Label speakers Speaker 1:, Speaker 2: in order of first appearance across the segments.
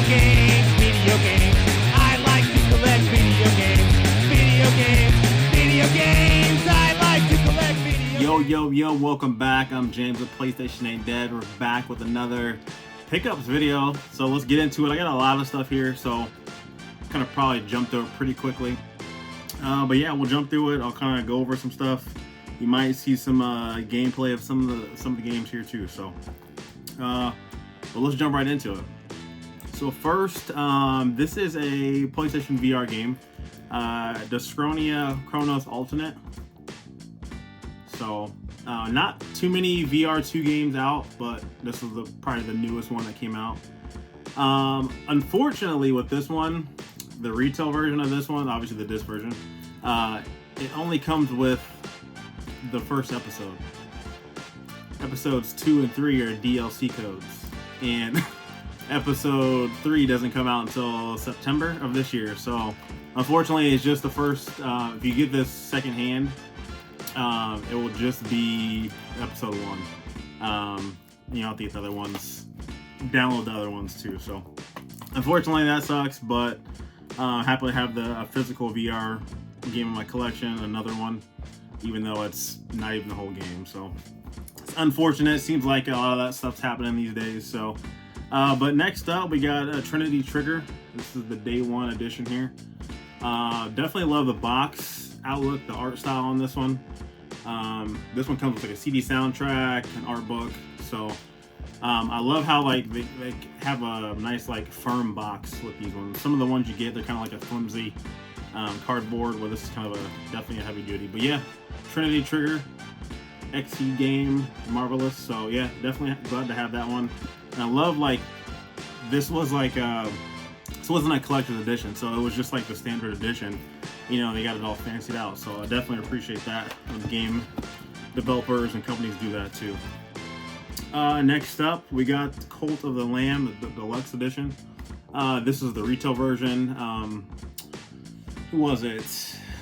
Speaker 1: Video games. I like to collect video games. Video games. I like to collect video games.
Speaker 2: Yo, welcome back. I'm James with PlayStation Ain't Dead. We're back with another pickups video. So let's get into it. I got a lot of stuff here, so kind of probably jumped through it pretty quickly. But yeah, we'll jump through it. I'll kind of go over some stuff. You might see some gameplay of some of the games here too. So, but let's jump right into it. So first, this is a PlayStation VR game, Dyschronia Chronos Alternate. So, not too many VR 2 games out, but this is probably the newest one that came out. Unfortunately, with this one, the retail version of this one, obviously the disc version, it only comes with the first episode. Episodes 2 and 3 are DLC codes, and episode 3 doesn't come out until September of this year. So unfortunately, it's just the first. If you get this secondhand, it will just be episode 1. You have to get the other ones, download the other ones too. So unfortunately, that sucks, but happily have a physical VR game in my collection, another one, even though it's not even the whole game. So it's unfortunate. It seems like a lot of that stuff's happening these days. So but next up, we got a Trinity Trigger. This is the day 1 edition here. Definitely love the box outlook, the art style on this one. This one comes with like a CD soundtrack, an art book. So I love how like they have a nice like firm box with these ones. Some of the ones you get, they're kind of like a flimsy cardboard, where this is kind of definitely a heavy duty. But yeah, Trinity Trigger, XE game, marvelous. So yeah, definitely glad to have that one. And I love like this was like this wasn't a collector's edition, so it was just like the standard edition. You know, they got it all fancied out. So I definitely appreciate that when game developers and companies do that too. Next up, we got Cult of the Lamb, the deluxe edition. This is the retail version. Who was it?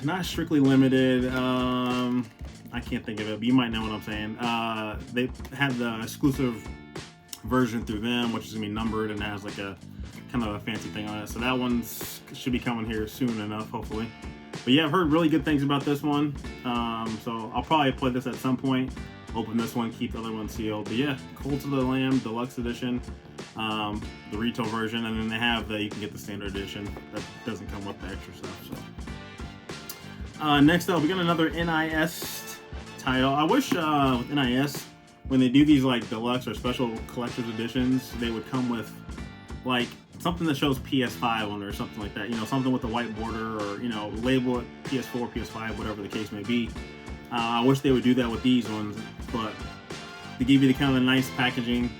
Speaker 2: Not strictly limited. I can't think of it, but you might know what I'm saying. They had the exclusive version through them, which is gonna be numbered and has like a kind of a fancy thing on it. So that one should be coming here soon enough, hopefully. But yeah, I've heard really good things about this one. So I'll probably play this at some point. Open this one, keep the other one sealed. But yeah, Cult of the Lamb Deluxe Edition, the retail version, and then they have you can get the standard edition that doesn't come with the extra stuff. So next up, we got another NIS title. I wish with NIS, when they do these like deluxe or special collector's editions, they would come with like something that shows PS5 on it or something like that. You know, something with a white border, or you know, label it PS4, PS5, whatever the case may be. I wish they would do that with these ones, but they give you the kind of nice packaging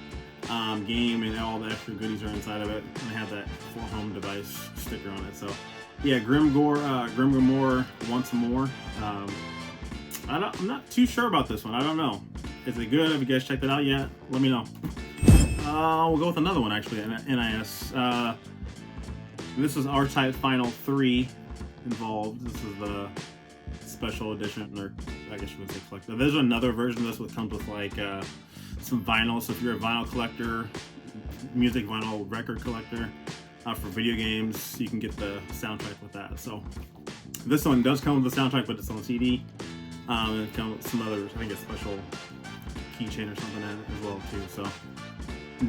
Speaker 2: game, and all the extra goodies are inside of it. And they have that for home device sticker on it. So yeah, Grimgore Once More. I'm not too sure about this one. I don't know. Is it good? Have you guys checked it out yet? Let me know. We'll go with another one actually, NIS. This is R-Type Final 3 involved. This is the special edition, or I guess you would say collector. There's another version of this that comes with like some vinyl. So if you're a vinyl collector, music vinyl record collector for video games, you can get the soundtrack with that. So this one does come with the soundtrack, but it's on CD. And it comes with some others. I think a special keychain or something in it as well too. So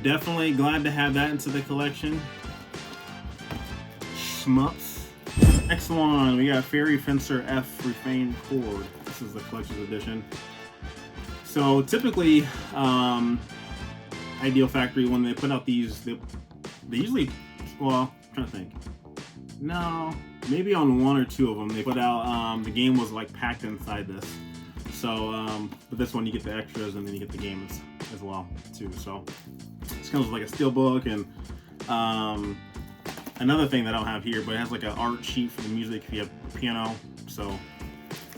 Speaker 2: definitely glad to have that into the collection. Shmups. Next one, we got Fairy Fencer F Refrain Chord. This is the collector's edition. So typically, Ideal Factory, when they put out these, they usually, well, I'm trying to think. No, maybe on 1 or 2 of them, they put out, the game was like packed inside this. So, but this one you get the extras and then you get the game as well too. So this comes with like a steelbook and another thing that I don't have here, but it has like an art sheet for the music if you have a piano. So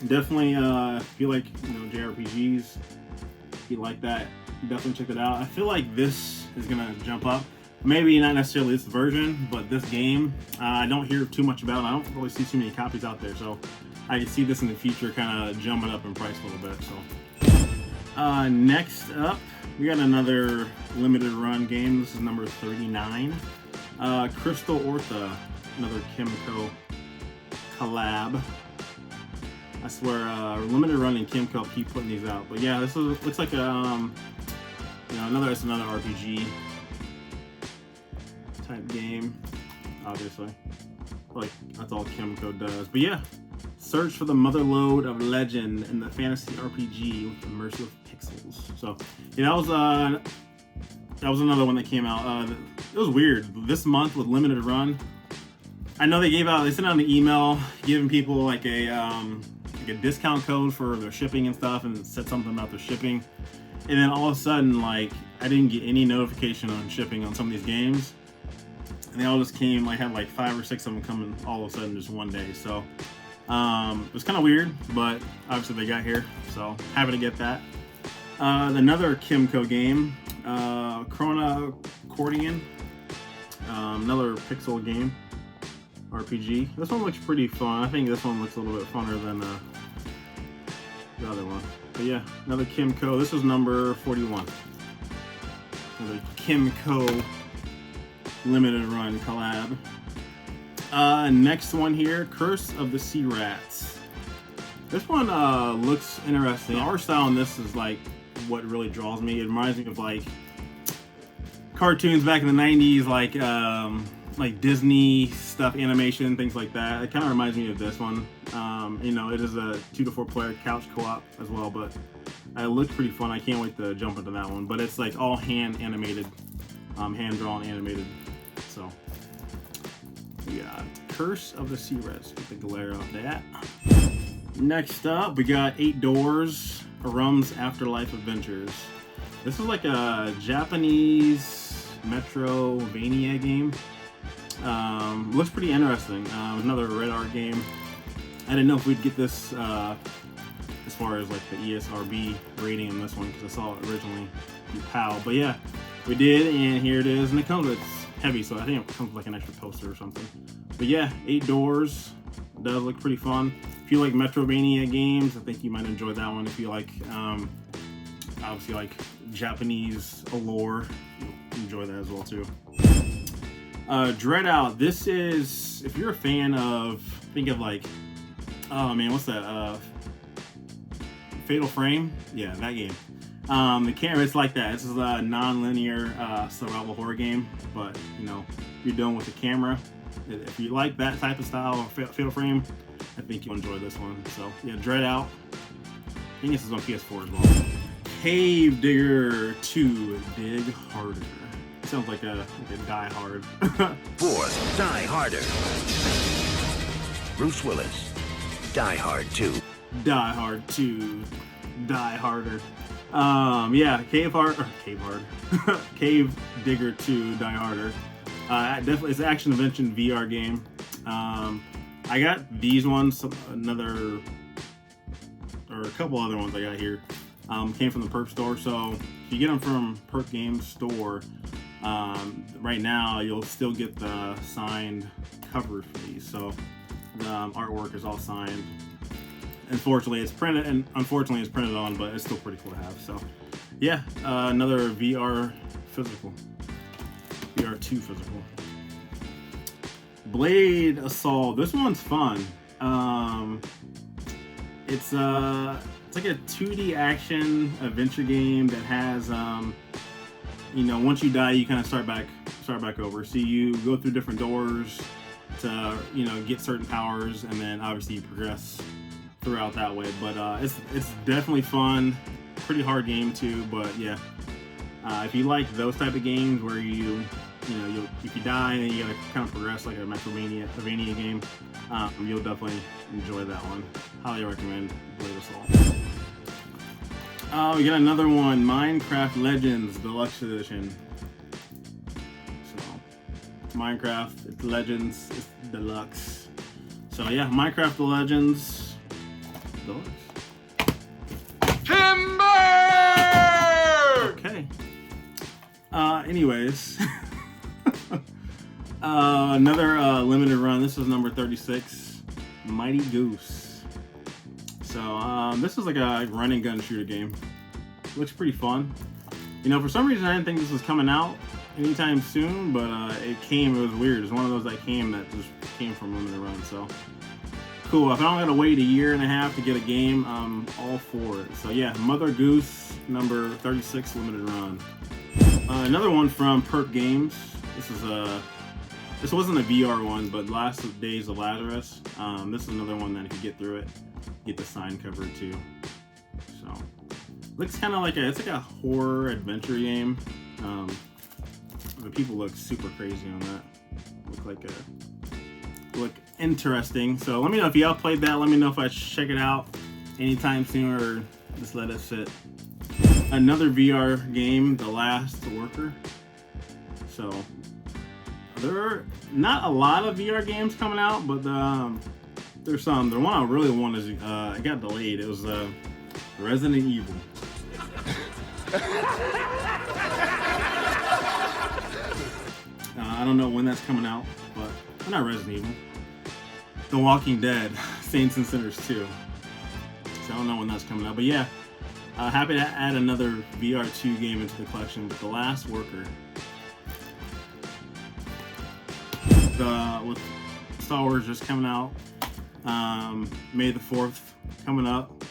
Speaker 2: definitely, if you like, you know, JRPGs, if you like that, definitely check it out. I feel like this is gonna jump up. Maybe not necessarily this version, but this game, I don't hear too much about it. I don't really see too many copies out there, so I can see this in the future kind of jumping up in price a little bit. So next up, we got another limited run game. This is number 39. Crystal Ortha, another Kimco collab. I swear, limited run and Kimco keep putting these out. But yeah, this looks like a another RPG type game, obviously. Like that's all Kimco does. But yeah, search for the motherlode of legend in the fantasy RPG with immersive pixels. So yeah, that was another one that came out. It was weird. This month with limited run, I know they sent out an email giving people like a discount code for their shipping and stuff, and it said something about their shipping. And then all of a sudden, like, I didn't get any notification on shipping on some of these games. And they all just came, I had like 5 or 6 of them coming all of a sudden just one day. So it was kind of weird, but obviously they got here. So happy to get that. Another Kimco game, Chrono Accordion, another pixel game, RPG. This one looks pretty fun. I think this one looks a little bit funner than the other one. But yeah, another Kimco. This is number 41. Another Kimco limited run collab. Next one here, Curse of the Sea Rats. This one looks interesting. The art style on this is like what really draws me. It reminds me of like cartoons back in the 90s, like Disney stuff, animation, things like that. It kind of reminds me of this one. It is a 2 to 4 player couch co-op as well, but it looks pretty fun. I can't wait to jump into that one. But it's like all hand animated, hand drawn animated. So we got Curse of the Sea Rats. Get the glare off that. Next up, we got 8 Doors, Rum's Afterlife Adventures. This is like a Japanese Metrovania game. Looks pretty interesting. Another red art game. I didn't know if we'd get this as far as like the ESRB rating on this one because I saw it originally in PAL. But yeah, we did, and here it is. And it's heavy, so I think it comes with like an extra poster or something. But yeah, 8 Doors does look pretty fun. If you like Metrovania games, I think you might enjoy that one. If you like, obviously like Japanese allure, you'll enjoy that as well too. Dread Out. This is, if you're a fan of, think of like, oh man, what's that? Fatal Frame? Yeah, that game. The camera, it's like that. This is a non-linear survival horror game, but you're done with the camera. If you like that type of style of Fatal Frame, I think you'll enjoy this one. So yeah, Dread Out. I think this is on PS4 as well. Cave Digger 2, Dig Harder. Sounds like a Die Hard.
Speaker 3: 4th, Die Harder. Bruce Willis, Die Hard 2.
Speaker 2: Die Hard 2, Die Harder. Yeah, Cave Digger 2, Die Harder. Definitely, it's an action adventure VR game. I got these ones, a couple other ones I got here. Came from the Perp store, so if you get them from Perp Games store, right now you'll still get the signed covers for these. So the artwork is all signed. Unfortunately, it's printed, and unfortunately, it's printed on, but it's still pretty cool to have. So, yeah, another VR physical, VR2 physical. Blade Assault. This one's fun. It's like a 2D action adventure game that has, once you die, you kind of start back over. So you go through different doors to, get certain powers, and then obviously you progress throughout that way. But it's definitely fun. Pretty hard game too, but yeah, if you like those type of games where if you die and you gotta kind of progress like a Metrovania game, you'll definitely enjoy that one. Highly recommend Blade Assault. We got another one, Minecraft Legends Deluxe Edition. So Minecraft, it's Legends, it's Deluxe. So yeah, Minecraft Legends Deluxe.
Speaker 1: Timber!
Speaker 2: Okay. Anyways. Another limited run. This is number 36. Mighty Goose. So, this is like a run and gun shooter game. Looks pretty fun. For some reason I didn't think this was coming out. anytime soon, but it was weird. It's one of those that just came from limited run. So cool. If I don't gotta wait a year and a half to get a game, I'm all for it. So yeah, Mother Goose number 36 limited run. Another one from Perp Games. This wasn't a VR one, but Last Days of Lazarus. This is another one that if you get through it, get the sign cover too. So looks kind of like it's like a horror adventure game. The people look super crazy on that. Look interesting. So let me know if y'all played that. Let me know if I should check it out anytime soon or just let it sit. Another VR game, The Last Worker. So there are not a lot of VR games coming out, but there's some. The one I really want is it got delayed. It was Resident Evil. I don't know when that's coming out, but not Resident Evil. The Walking Dead, Saints and Sinners 2. So I don't know when that's coming out, but yeah, happy to add another VR 2 game into the collection with The Last Worker. With Star Wars just coming out, May the 4th coming up,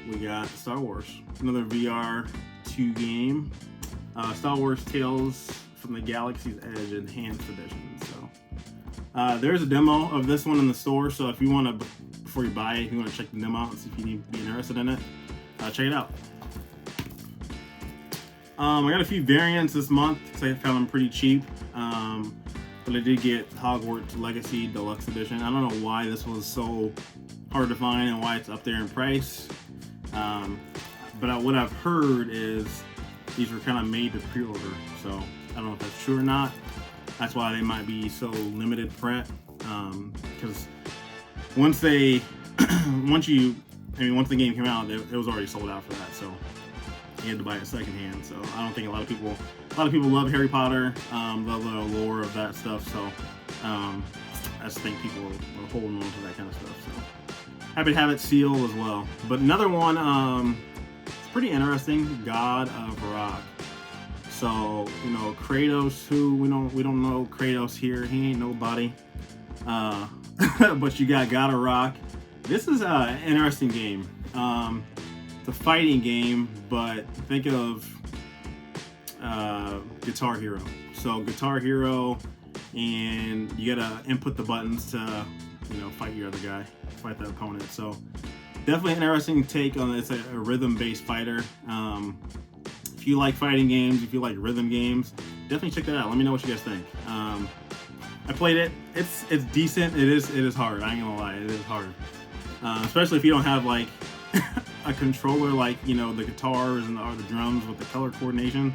Speaker 2: we got Star Wars, another VR 2 game, Star Wars Tales from the Galaxy's Edge Enhanced Edition. So there's a demo of this one in the store, so if you want to, before you buy it, if you want to check the demo out and see if you need to be interested in it, check it out. I got a few variants this month because I found them pretty cheap. But I did get Hogwarts Legacy Deluxe Edition. I don't know why this was so hard to find and why it's up there in price. But what I've heard is these were kind of made to pre-order. So I don't know if that's true or not. That's why they might be so limited print. Because once the game came out, it was already sold out for that. So you had to buy it secondhand. So I don't think a lot of people love Harry Potter, love the lore of that stuff. So I just think people are holding on to that kind of stuff. So happy to have it sealed as well. But another one, it's pretty interesting. God of Rock. So Kratos, who we don't know Kratos here. He ain't nobody. But you got God of Rock. This is an interesting game. It's a fighting game, but think of Guitar Hero. So Guitar Hero, and you gotta input the buttons to fight your other guy, fight the opponent. So definitely an interesting take on it. It's a rhythm-based fighter. If you like fighting games, if you like rhythm games, definitely check that out. Let me know what you guys think. I played it. It's decent. It is hard. I ain't gonna lie, it is hard. Especially if you don't have like a controller like the guitars and the drums with the color coordination.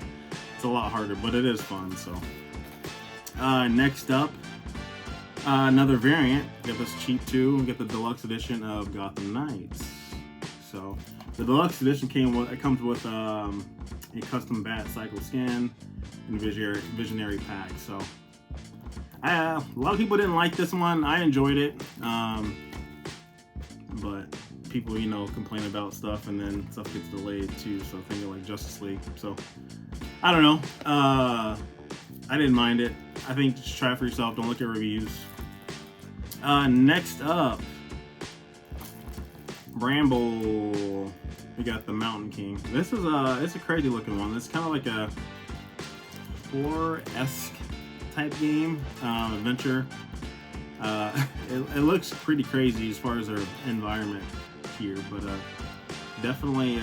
Speaker 2: It's a lot harder, but it is fun. So next up, another variant. Get this cheap too. Get the deluxe edition of Gotham Knights. So the deluxe edition comes with a custom bat cycle skin and visionary pack. So a lot of people didn't like this one. I enjoyed it, but people complain about stuff and then stuff gets delayed too. So thinking like Justice League. So I don't know. I didn't mind it. I think just try it for yourself. Don't look at reviews. Next up, Bramble. We got the Mountain King. This is it's a crazy looking one. It's kind of like a horror-esque type game, adventure. It looks pretty crazy as far as our environment here, but definitely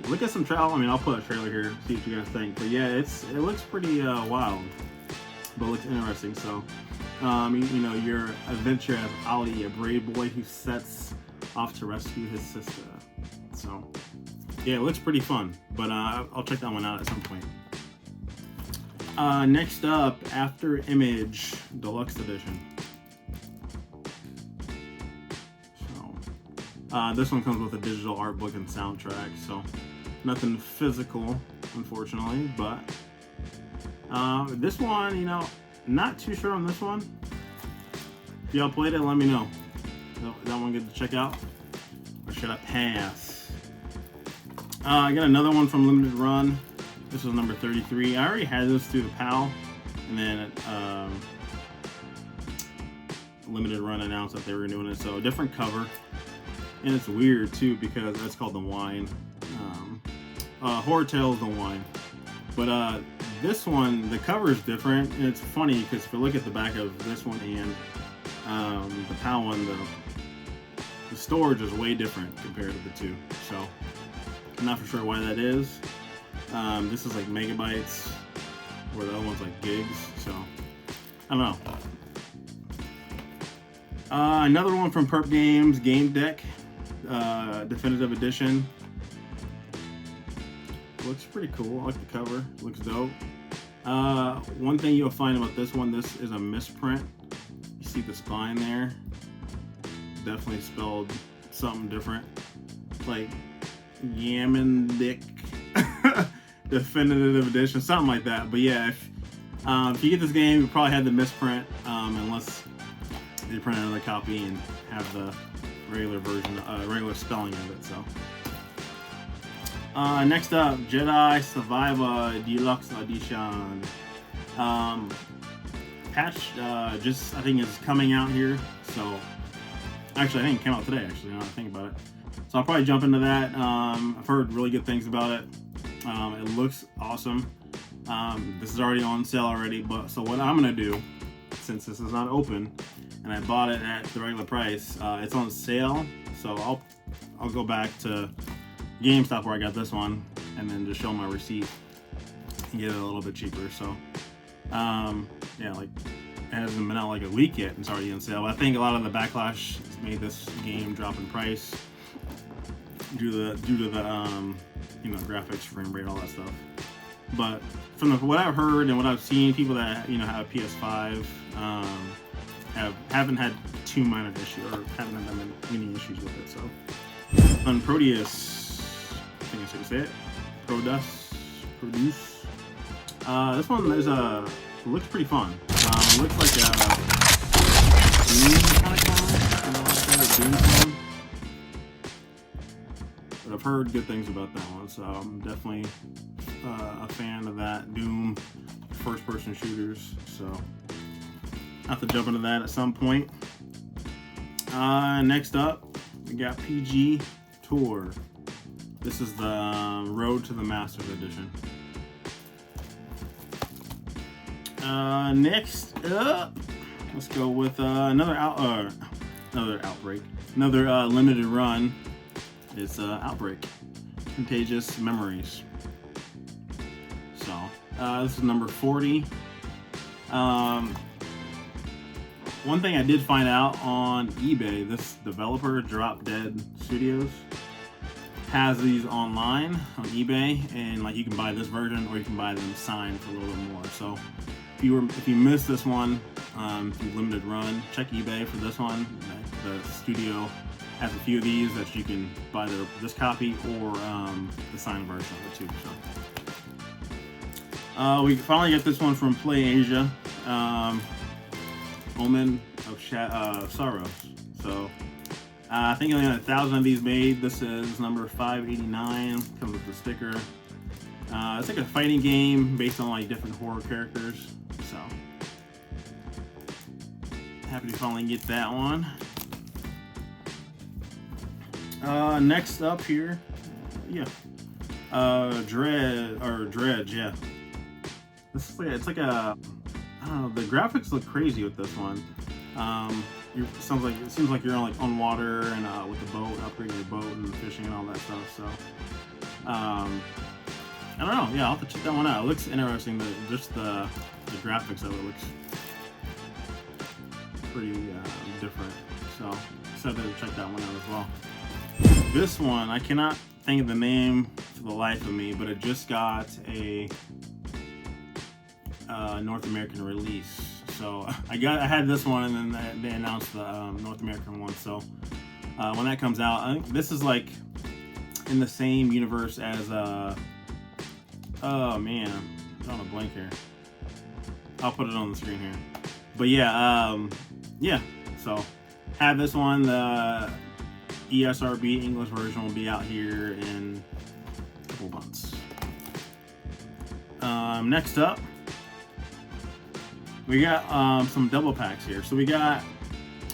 Speaker 2: look at some trailer. I mean, I'll put a trailer here, see what you guys think. But yeah, it looks pretty wild, but it looks interesting. So your adventure as Ali, a brave boy who sets off to rescue his sister. So yeah, it looks pretty fun, but I'll check that one out at some point. Next up, After Image Deluxe Edition. So this one comes with a digital art book and soundtrack, so nothing physical, unfortunately, but this one, not too sure on this one. If y'all played it, let me know. That one good to check out? Or should I pass? I got another one from Limited Run. This was number 33. I already had this through the PAL, and then limited run announced that they were doing it. So different cover, and it's weird too because that's called the Wine. Horror Tales the Wine, but this one, the cover is different, and it's funny because if you look at the back of this one and the PAL one, the storage is way different compared to the two. So I'm not for sure why that is. This is like megabytes, where the other one's like gigs. So I don't know. Another one from Perp Games, Game Deck, Definitive Edition. Looks pretty cool. I like the cover. Looks dope. One thing you'll find about this one, this is a misprint. You see the spine there? Definitely spelled something different. Like Yaman-Dick Definitive Edition, something like that. But yeah, if you get this game, you probably had the misprint, unless they print another copy and have the regular version, regular spelling of it. So. Next up, Jedi Survivor Deluxe Edition. Patch just, I think, is coming out here. So, actually, I think it came out today, actually, now that I think about it. So I'll probably jump into that. I've heard really good things about it. It looks awesome. This is already on sale already, but so what I'm going to do, since this is not open, and I bought it at the regular price, it's on sale. So I'll go back to GameStop where I got this one, and then just show my receipt and get it a little bit cheaper. So, yeah, like it hasn't been out like a week yet, and it's already on sale. But I think a lot of the backlash has made this game drop in price due to the graphics, frame rate, all that stuff. But from what I've heard and what I've seen, people that have a PS5 haven't had too minor issues, or haven't had many issues with it. So, on Proteus. I think I should say it. Produce. This one looks pretty fun. It looks like a Doom kind of clone, Doom clone. But I've heard good things about that one, so I'm definitely a fan of that Doom first-person shooters. So I'll have to jump into that at some point. Next up, we got PG Tour. This is the Road to the Masters Edition. Next up, let's go with another Outbreak. Another limited run. It's Outbreak. Contagious Memories. So, this is number 40. One thing I did find out on eBay, this developer, Drop Dead Studios, has these online on eBay, and like you can buy this version or you can buy them signed for a little bit more. So if you missed this one through limited run, check eBay for this one. The studio has a few of these that you can buy this copy or the signed version of it too. So we finally get this one from PlayAsia, Omen of Sorrows. So I think only 1,000 of these made. This is number 589. Comes with the sticker. It's like a fighting game based on like different horror characters. So happy to finally get that one. Next up here, Dredge. Yeah, this is it's like a, I don't know. The graphics look crazy with this one. It seems like you're on water and with the boat, upgrading your boat and fishing and all that stuff. So, I don't know. Yeah, I'll have to check that one out. It looks interesting. Just the graphics of it looks pretty different. So, excited to check that one out as well. This one, I cannot think of the name for the life of me, but it just got a North American release. So I had this one, and then they announced the North American one. So when that comes out, I think this is like in the same universe as oh man, I'm on a blank here. I'll put it on the screen here. But yeah, So have this one. The ESRB English version will be out here in a couple months. Next up, we got some double packs here. So we got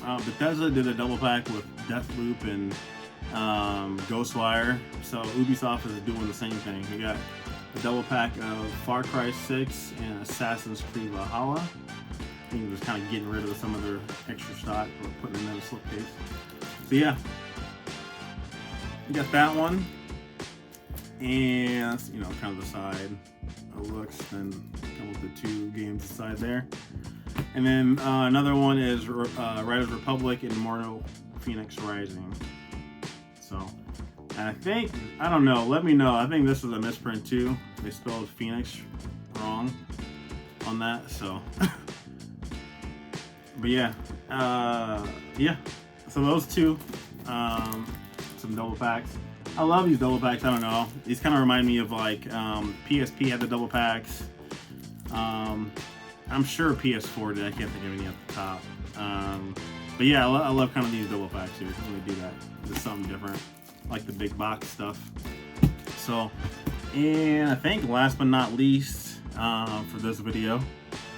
Speaker 2: Bethesda did a double pack with Deathloop and Ghostwire. So Ubisoft is doing the same thing. We got a double pack of Far Cry 6 and Assassin's Creed Valhalla. I think just kind of getting rid of some of their extra stock or putting it in a slipcase. So yeah, we got that one, and you know, kind of the side looks. Then come with the 2 games aside there, and then another one is Riders Republic and Immortal Phoenix Rising. So. And I think, I don't know, let me know. I think this is a misprint too. They spelled Phoenix wrong on that, so. But yeah, yeah. So those 2, some double packs. I love these double packs, I don't know. These kind of remind me of like, PSP had the double packs. I'm sure PS4 did, I can't think of any at the top. But yeah, I love kind of these double packs here when they do that. Just something different. Like the big box stuff. So, and I think last but not least for this video,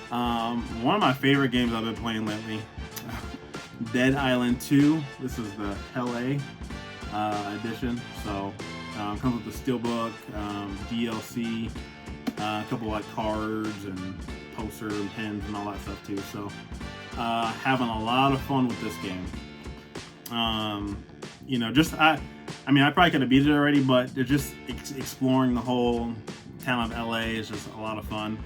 Speaker 2: one of my favorite games I've been playing lately, Dead Island 2. This is the LA edition. So comes with the steelbook, DLC, a couple like cards and poster and pins and all that stuff too. So having a lot of fun with this game. You know, just I mean, I probably could have beat it already, but they're just exploring the whole town of LA is just a lot of fun.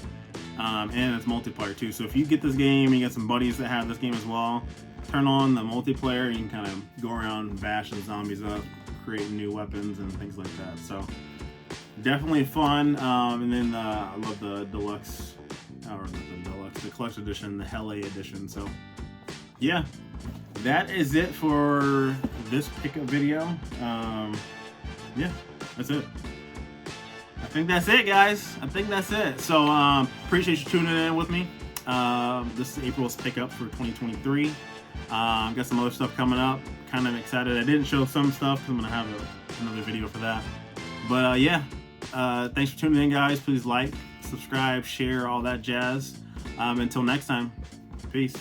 Speaker 2: And it's multiplayer too. So if you get this game, you got some buddies that have this game as well, turn on the multiplayer, you can kind of go around bashing zombies up, create new weapons and things like that. So definitely fun. And then I love the deluxe, or the collection edition, the LA edition. So yeah. That is it for this pickup video. Yeah, that's it. I think that's it, guys. I think that's it. So appreciate you tuning in with me. This is April's pickup for 2023. Got some other stuff coming up. Kind of excited. I didn't show some stuff. I'm gonna have another video for that. But yeah, thanks for tuning in, guys. Please like, subscribe, share, all that jazz. Until next time, peace.